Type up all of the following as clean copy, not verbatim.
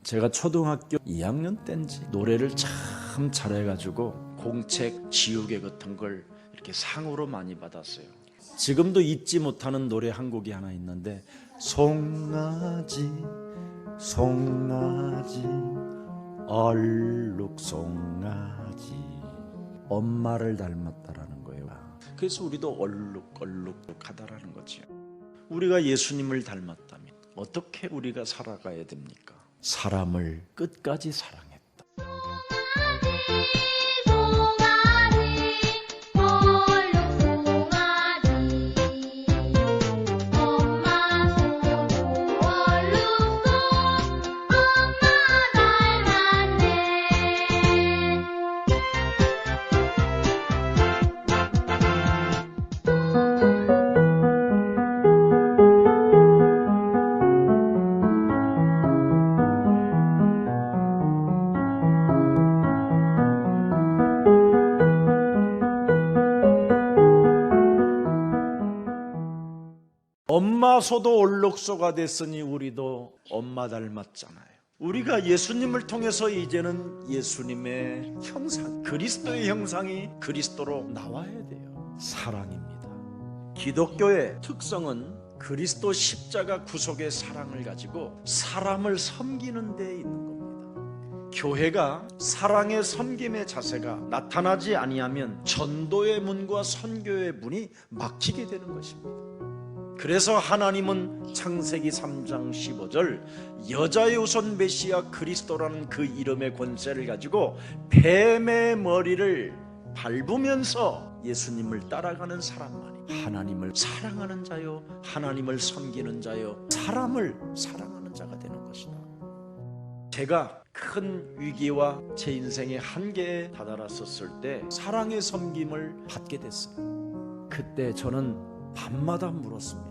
제가 초등학교 2학년 때인지 노래를 참 잘해가지고 공책, 지우개 같은 걸 이렇게 상으로 많이 받았어요. 지금도 잊지 못하는 노래 한 곡이 하나 있는데, 송아지 송아지 얼룩송아지, 엄마를 닮았다라는 거예요. 그래서 우리도 얼룩하다라는 거죠. 우리가 예수님을 닮았다면 어떻게 우리가 살아가야 됩니까? 사람을 끝까지 사랑했다. 엄마 소도 올록소가 됐으니 우리도 엄마 닮았잖아요. 우리가 예수님을 통해서 이제는 예수님의 형상, 그리스도의 형상이 그리스도로 나와야 돼요. 사랑입니다. 기독교의 특성은 그리스도 십자가 구속의 사랑을 가지고 사람을 섬기는 데 있는 겁니다. 교회가 사랑의 섬김의 자세가 나타나지 아니하면 전도의 문과 선교의 문이 막히게 되는 것입니다. 그래서 하나님은 창세기 3장 15절 여자의 우선 메시아 그리스도라는 그 이름의 권세를 가지고 뱀의 머리를 밟으면서 예수님을 따라가는 사람만이 하나님을 사랑하는 자요, 하나님을 섬기는 자요, 사람을 사랑하는 자가 되는 것이다. 제가 큰 위기와 제 인생의 한계에 다다랐었을 때 사랑의 섬김을 받게 됐어요. 그때 저는 밤마다 물었습니다.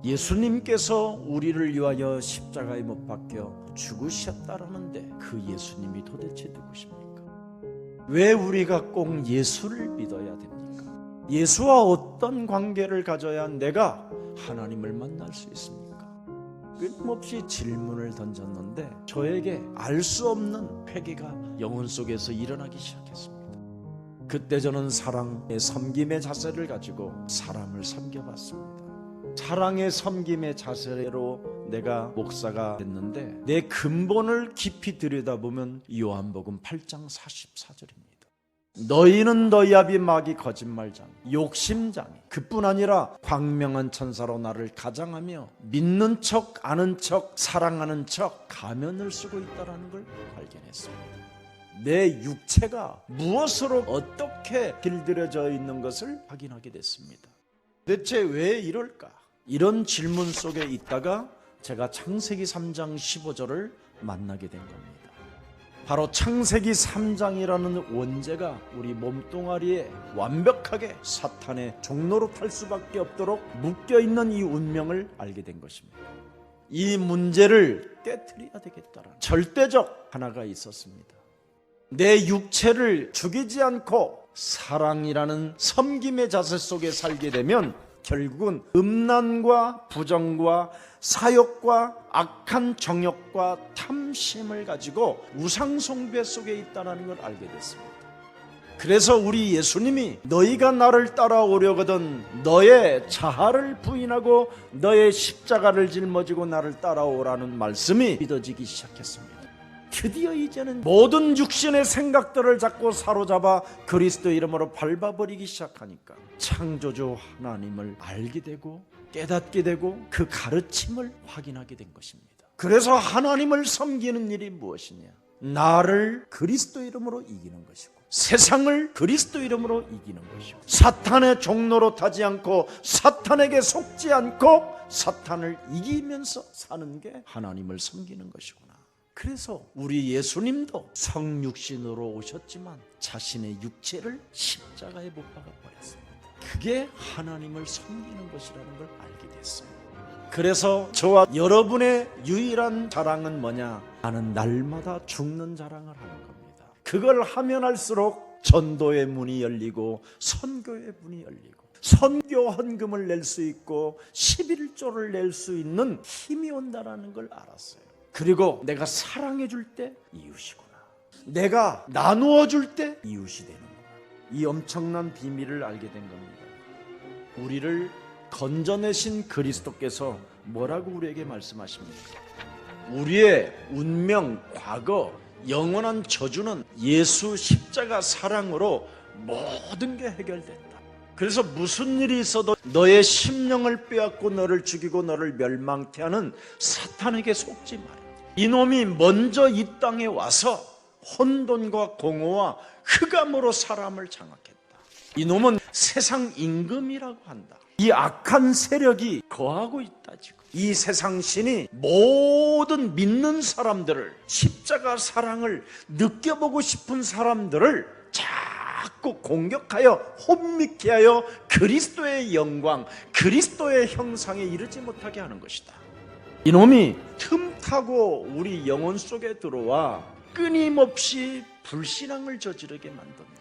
예수님께서 우리를 위하여 십자가에 못 박혀 죽으셨다라는데 그 예수님이 도대체 누구십니까? 왜 우리가 꼭 예수를 믿어야 됩니까? 예수와 어떤 관계를 가져야 내가 하나님을 만날 수 있습니까? 끊임없이 질문을 던졌는데 저에게 알 수 없는 회개가 영혼 속에서 일어나기 시작했습니다. 그때 저는 사랑의 섬김의 자세를 가지고 사람을 섬겨봤습니다. 사랑의 섬김의 자세로 내가 목사가 됐는데 내 근본을 깊이 들여다보면 요한복음 8장 44절입니다. 너희는 너희 아비 마귀 거짓말장이, 욕심장이, 그뿐 아니라 광명한 천사로 나를 가장하며 믿는 척, 아는 척, 사랑하는 척 가면을 쓰고 있다는 걸 발견했습니다. 내 육체가 무엇으로 어떻게 길들여져 있는 것을 확인하게 됐습니다. 대체 왜 이럴까? 이런 질문 속에 있다가 제가 창세기 3장 15절을 만나게 된 겁니다. 바로 창세기 3장이라는 원죄가 우리 몸뚱아리에 완벽하게 사탄의 종로로 탈 수밖에 없도록 묶여있는 이 운명을 알게 된 것입니다. 이 문제를 깨트려야 되겠다는 절대적 하나가 있었습니다. 내 육체를 죽이지 않고 사랑이라는 섬김의 자세 속에 살게 되면 결국은 음란과 부정과 사욕과 악한 정욕과 탐심을 가지고 우상숭배 속에 있다는 걸 알게 됐습니다. 그래서 우리 예수님이 너희가 나를 따라오려거든 너의 자아를 부인하고 너의 십자가를 짊어지고 나를 따라오라는 말씀이 믿어지기 시작했습니다. 드디어 이제는 모든 육신의 생각들을 잡고 사로잡아 그리스도 이름으로 밟아버리기 시작하니까 창조주 하나님을 알게 되고 깨닫게 되고 그 가르침을 확인하게 된 것입니다. 그래서 하나님을 섬기는 일이 무엇이냐? 나를 그리스도 이름으로 이기는 것이고 세상을 그리스도 이름으로 이기는 것이고 사탄의 종로로 타지 않고 사탄에게 속지 않고 사탄을 이기면서 사는 게 하나님을 섬기는 것이구나. 그래서 우리 예수님도 성육신으로 오셨지만 자신의 육체를 십자가에 못 박아 버렸습니다. 그게 하나님을 섬기는 것이라는 걸 알게 됐어요. 그래서 저와 여러분의 유일한 자랑은 뭐냐? 나는 날마다 죽는 자랑을 하는 겁니다. 그걸 하면 할수록 전도의 문이 열리고 선교의 문이 열리고 선교 헌금을 낼 수 있고 11조를 낼 수 있는 힘이 온다는 걸 알았어요. 그리고 내가 사랑해 줄 때 이웃이구나. 내가 나누어 줄 때 이웃이 되는구나. 이 엄청난 비밀을 알게 된 겁니다. 우리를 건져내신 그리스도께서 뭐라고 우리에게 말씀하십니까? 우리의 운명, 과거, 영원한 저주는 예수 십자가 사랑으로 모든 게 해결됐다. 그래서 무슨 일이 있어도 너의 심령을 빼앗고 너를 죽이고 너를 멸망케 하는 사탄에게 속지 마라. 이놈이 먼저 이 땅에 와서 혼돈과 공허와 흑암으로 사람을 장악했다. 이놈은 세상 임금이라고 한다. 이 악한 세력이 거하고 있다. 지금 이 세상 신이 모든 믿는 사람들을, 십자가 사랑을 느껴보고 싶은 사람들을 자꾸 공격하여 혼미케 하여 그리스도의 영광, 그리스도의 형상에 이르지 못하게 하는 것이다. 이놈이 틈타고 우리 영혼 속에 들어와 끊임없이 불신앙을 저지르게 만든다.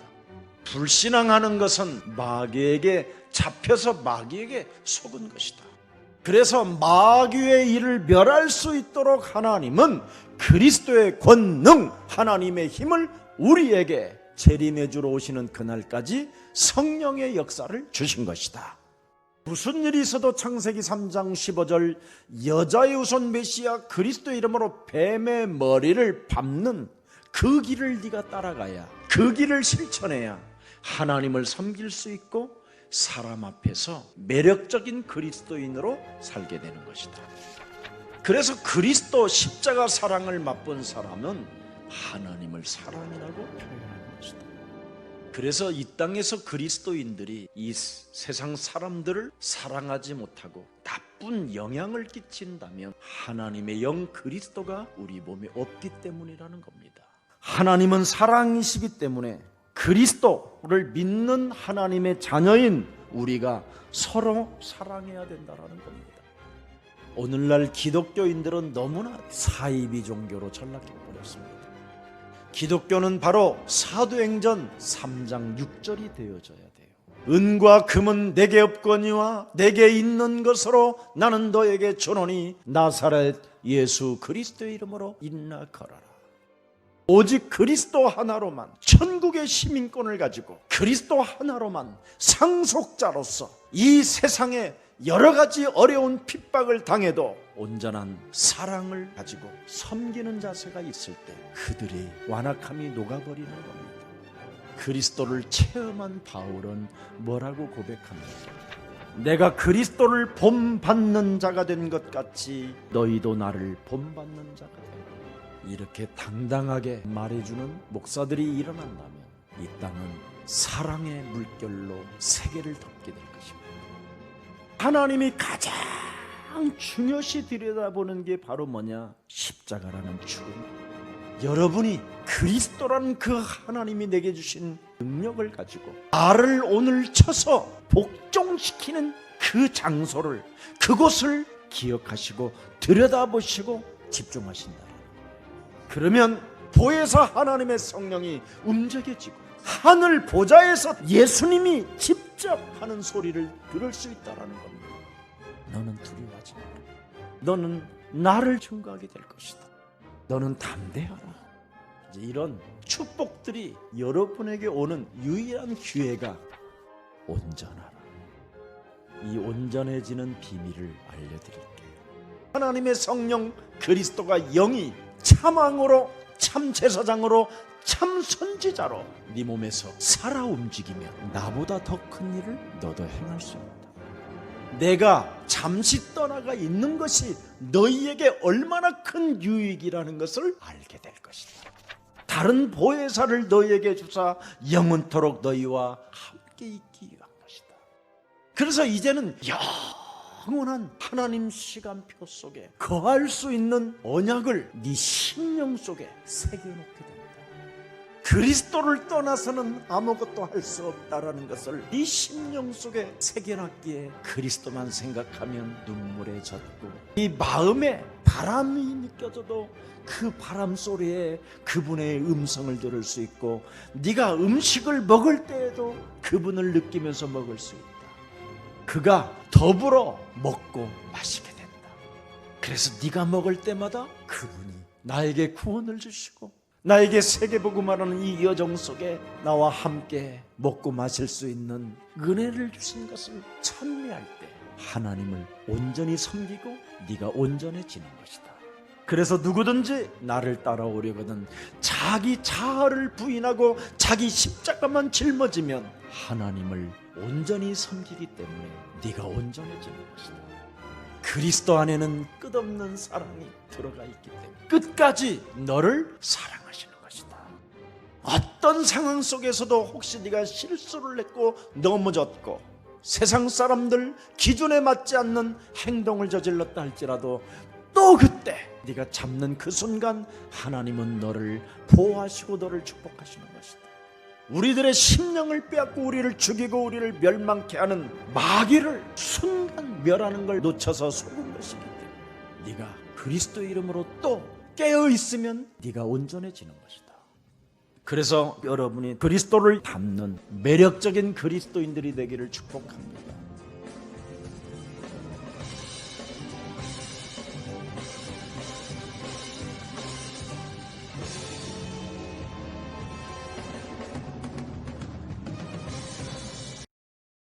불신앙하는 것은 마귀에게 잡혀서 마귀에게 속은 것이다. 그래서 마귀의 일을 멸할 수 있도록 하나님은 그리스도의 권능, 하나님의 힘을 우리에게 재림해 주러 오시는 그날까지 성령의 역사를 주신 것이다. 무슨 일이 있어도 창세기 3장 15절 여자의 후손 메시아 그리스도의 이름으로 뱀의 머리를 밟는 그 길을 네가 따라가야, 그 길을 실천해야 하나님을 섬길 수 있고 사람 앞에서 매력적인 그리스도인으로 살게 되는 것이다. 그래서 그리스도 십자가 사랑을 맛본 사람은 하나님을 사랑이라고 표현하는 것이다. 그래서 이 땅에서 그리스도인들이 이 세상 사람들을 사랑하지 못하고 나쁜 영향을 끼친다면 하나님의 영 그리스도가 우리 몸에 없기 때문이라는 겁니다. 하나님은 사랑이시기 때문에 그리스도를 믿는 하나님의 자녀인 우리가 서로 사랑해야 된다는 겁니다. 오늘날 기독교인들은 너무나 사이비 종교로 전락해버렸습니다. 기독교는 바로 사도행전 3장 6절이 되어져야 돼요. 은과 금은 내게 없거니와 내게 있는 것으로 나는 너에게 주노니 나사렛 예수 그리스도의 이름으로 인나 걸어라. 오직 그리스도 하나로만 천국의 시민권을 가지고 그리스도 하나로만 상속자로서 이 세상에 여러 가지 어려운 핍박을 당해도 온전한 사랑을 가지고 섬기는 자세가 있을 때 그들이 완악함이 녹아버리는 겁니다. 그리스도를 체험한 바울은 뭐라고 고백합니까? 내가 그리스도를 본받는 자가 된 것 같이 너희도 나를 본받는 자가 되라. 이렇게 당당하게 말해주는 목사들이 일어난다면 이 땅은 사랑의 물결로 세계를 덮게 될 것입니다. 하나님이 가장 중요시 들여다보는 게 바로 뭐냐? 십자가라는 죽음. 여러분이 그리스도라는 그 하나님이 내게 주신 능력을 가지고 나를 오늘 쳐서 복종시키는 그 장소를, 그곳을 기억하시고 들여다보시고 집중하신다. 그러면 보혜사 하나님의 성령이 움직여지고 하늘 보좌에서 예수님이 직접 하는 소리를 들을 수 있다는 겁니다. 너는 두려워하지 마라. 너는 나를 증거하게 될 것이다. 너는 담대하라. 이제 이런 축복들이 여러분에게 오는 유일한 기회가 온전하라. 이 온전해지는 비밀을 알려드릴게요. 하나님의 성령 그리스도가 영이 참왕으로, 참 제사장으로, 참 선지자로 네 몸에서 살아 움직이면 나보다 더 큰 일을 너도 행할 수 있다. 내가 잠시 떠나가 있는 것이 너희에게 얼마나 큰 유익이라는 것을 알게 될 것이다. 다른 보혜사를 너희에게 주사 영원토록 너희와 함께 있기 위한 것이다. 그래서 이제는 영원한 하나님 시간표 속에 거할 수 있는 언약을 네 심령 속에 새겨놓게 된다. 그리스도를 떠나서는 아무것도 할 수 없다라는 것을 네 심령 속에 새겨놨기에 그리스도만 생각하면 눈물에 젖고 이 마음에 바람이 느껴져도 그 바람 소리에 그분의 음성을 들을 수 있고 네가 음식을 먹을 때에도 그분을 느끼면서 먹을 수 있다. 그가 더불어 먹고 마시게 된다. 그래서 네가 먹을 때마다 그분이 나에게 구원을 주시고 나에게 세계복음하라는 이 여정 속에 나와 함께 먹고 마실 수 있는 은혜를 주신 것을 찬미할 때 하나님을 온전히 섬기고 네가 온전해지는 것이다. 그래서 누구든지 나를 따라오려거든 자기 자아를 부인하고 자기 십자가만 짊어지면 하나님을 온전히 섬기기 때문에 네가 온전해지는 것이다. 그리스도 안에는 끝없는 사랑이 들어가 있기 때문에 끝까지 너를 사랑하시는 것이다. 어떤 상황 속에서도 혹시 네가 실수를 했고 넘어졌고 세상 사람들 기준에 맞지 않는 행동을 저질렀다 할지라도 또 그때 네가 잡는 그 순간 하나님은 너를 보호하시고 너를 축복하시는 것이다. 우리들의 심령을 빼앗고 우리를 죽이고 우리를 멸망케 하는 마귀를 순간 멸하는 걸 놓쳐서 속은 것이기 때문에 네가 그리스도의 이름으로 또 깨어 있으면 네가 온전해지는 것이다. 그래서 여러분이 그리스도를 닮는 매력적인 그리스도인들이 되기를 축복합니다.